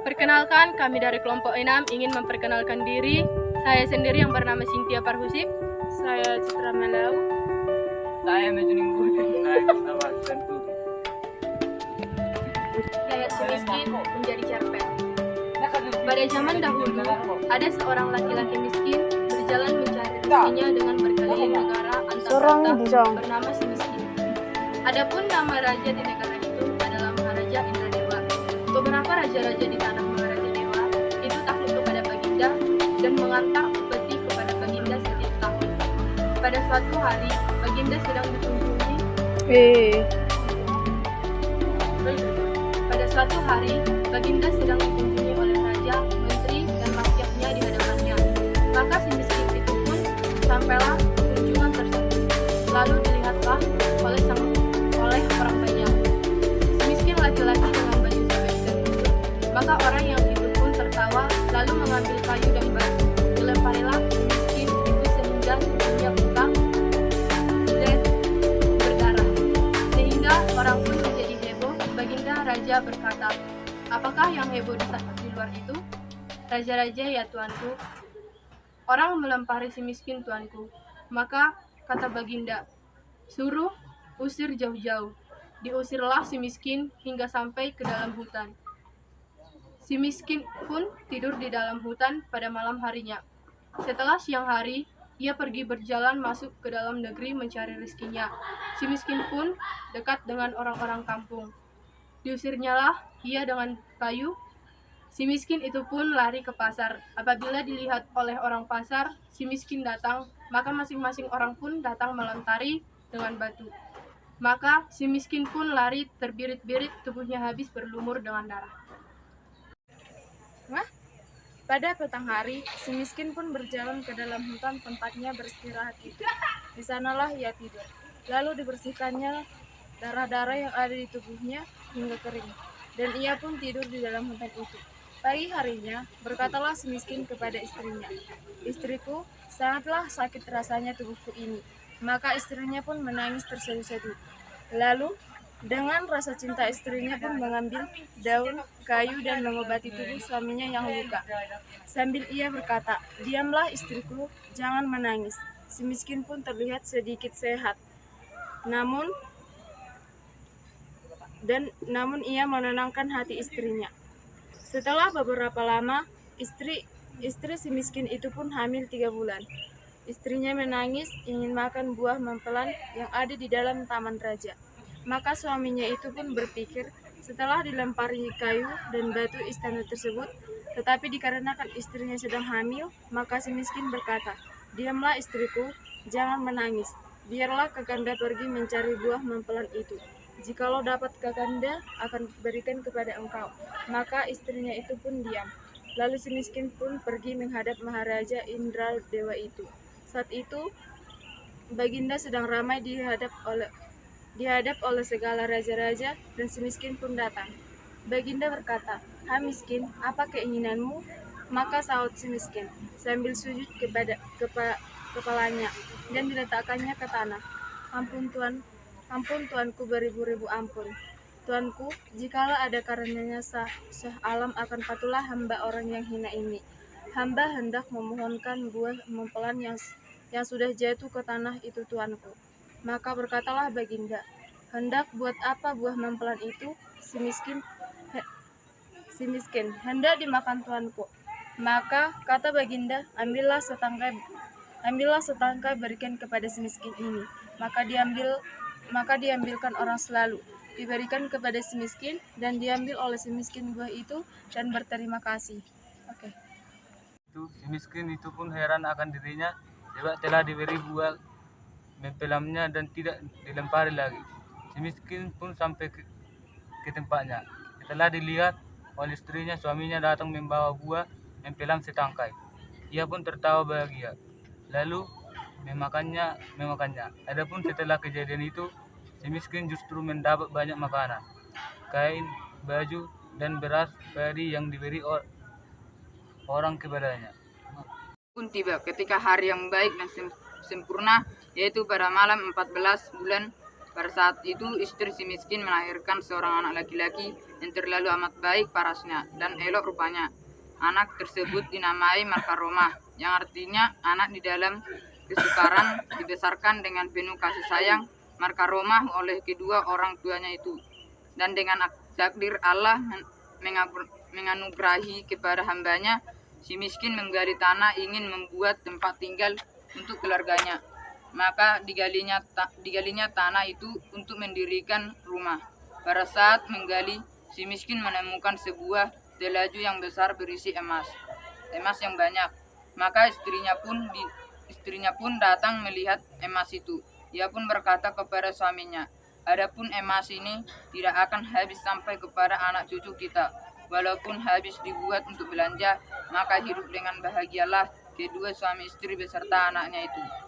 Perkenalkan, kami dari kelompok 6 ingin memperkenalkan diri. Saya sendiri yang bernama Cynthia Parhusip. Saya Citra Melau. Saya Mejuning Budi. Saya Mustafa Santuri. Gaya si miskin menjadi cerpen. Pada zaman dahulu, ada seorang laki-laki miskin berjalan mencari rezekinya dengan berkeliling negara antar kota bernama si miskin. Adapun nama raja di negara itu adalah Maharaja Indradewa. Beberapa raja-raja di tanah Maharaja Dewa itu takluk kepada Baginda dan mengantar upeti kepada Baginda setiap tahun. Pada suatu hari, Baginda sedang dikunjungi. Pada suatu hari, Baginda sedang dikunjungi oleh raja, menteri, dan rakyatnya di hadapannya. Maka si miskin itu pun sampailah kunjungan tersebut. Lalu dilihatlah oleh orang banyak. Si miskin laki-laki dengan baju sobek dan kusut. Maka orang yang itu pun tertawa, lalu mengambil kayu dan batu. Dilemparilah si miskin itu sehingga tubuhnya bengkak dan berdarah. Sehingga orang pun menjadi heboh. Baginda raja berkata, "Apakah yang heboh di luar itu?" "Raja-raja ya tuanku. Orang melempari si miskin tuanku." Maka kata Baginda, "Suruh usir jauh-jauh." Diusirlah si miskin hingga sampai ke dalam hutan. Si miskin pun tidur di dalam hutan pada malam harinya. Setelah siang hari, ia pergi berjalan masuk ke dalam negeri mencari rezekinya. Si miskin pun dekat dengan orang-orang kampung. Diusirnyalah ia dengan kayu. Si miskin itu pun lari ke pasar. Apabila dilihat oleh orang pasar, si miskin datang, maka masing-masing orang pun datang melentari dengan batu. Maka si miskin pun lari terbirit-birit, tubuhnya habis berlumur dengan darah. Pada petang hari, si miskin pun berjalan ke dalam hutan tempatnya beristirahat itu. Di sanalah ia tidur. Lalu dibersihkannya darah-darah yang ada di tubuhnya hingga kering. Dan ia pun tidur di dalam hutan itu. Pagi harinya, berkatalah si miskin kepada istrinya, "Istriku, sangatlah sakit rasanya tubuhku ini." Maka istrinya pun menangis terseduh-seduh. Lalu, dengan rasa cinta istrinya pun mengambil daun, kayu dan mengobati tubuh suaminya yang luka. Sambil ia berkata, "Diamlah istriku, jangan menangis." Si miskin pun terlihat sedikit sehat. Namun ia menenangkan hati istrinya. Setelah beberapa lama, istri si miskin itu pun hamil 3 bulan. Istrinya menangis ingin makan buah mempelan yang ada di dalam taman raja. Maka suaminya itu pun berpikir, setelah dilempari kayu dan batu istana tersebut, tetapi dikarenakan istrinya sedang hamil, maka si miskin berkata, "Diamlah istriku, jangan menangis. Biarlah Kakanda pergi mencari buah mempelan itu. Jikalau dapat Kakanda akan berikan kepada engkau." Maka istrinya itu pun diam. Lalu si miskin pun pergi menghadap Maharaja Indradewa itu. Saat itu, Baginda sedang ramai dihadap oleh segala raja-raja, dan si miskin pun datang. Baginda berkata, "Hai miskin, apa keinginanmu?" Maka sahut si miskin, sambil sujud kepada kepalanya, dan diletakkannya ke tanah. Ampun tuanku, beribu-ribu ampun. Tuanku, jikalau ada karenanya sah alam akan patulah hamba orang yang hina ini. Hamba hendak memohonkan buah mempelan yang sudah jatuh ke tanah itu tuanku." Maka berkatalah Baginda, "Hendak buat apa buah mempelan itu?" Si miskin, "Hendak dimakan tuanku." Maka kata Baginda, ambillah setangkai berikan kepada si miskin ini." Maka diambilkan orang selalu, diberikan kepada si miskin, dan diambil oleh si miskin buah itu dan berterima kasih. Si miskin itu pun heran akan dirinya sebab telah diberi buah mempelamnya dan tidak dilempari lagi. Si miskin pun sampai ke tempatnya. Setelah dilihat oleh istrinya, suaminya datang membawa buah mempelam setangkai. Ia pun tertawa bahagia, lalu memakannya. Adapun setelah kejadian itu, si miskin justru mendapat banyak makanan, kain, baju, dan beras padi yang diberi orang kepadanya. Pun tiba ketika hari yang baik dan sempurna, yaitu pada malam 14 bulan Pada saat itu istri si miskin melahirkan seorang anak laki-laki yang terlalu amat baik parasnya dan elok rupanya. Anak tersebut dinamai Markaromah, yang artinya anak di dalam kesukaran, dibesarkan dengan penuh kasih sayang Markaromah oleh kedua orang tuanya itu. Dan dengan takdir Allah menganugerahi kepada hambanya, si miskin menggali tanah ingin membuat tempat tinggal untuk keluarganya. Maka digalinya tanah itu untuk mendirikan rumah. Pada saat menggali, si miskin menemukan sebuah telaju yang besar berisi emas yang banyak. Maka istrinya pun datang melihat emas itu. Ia pun berkata kepada suaminya, "Adapun emas ini tidak akan habis sampai kepada anak cucu kita. Walaupun habis dibuat untuk belanja, maka hidup dengan bahagialah kedua suami istri beserta anaknya itu."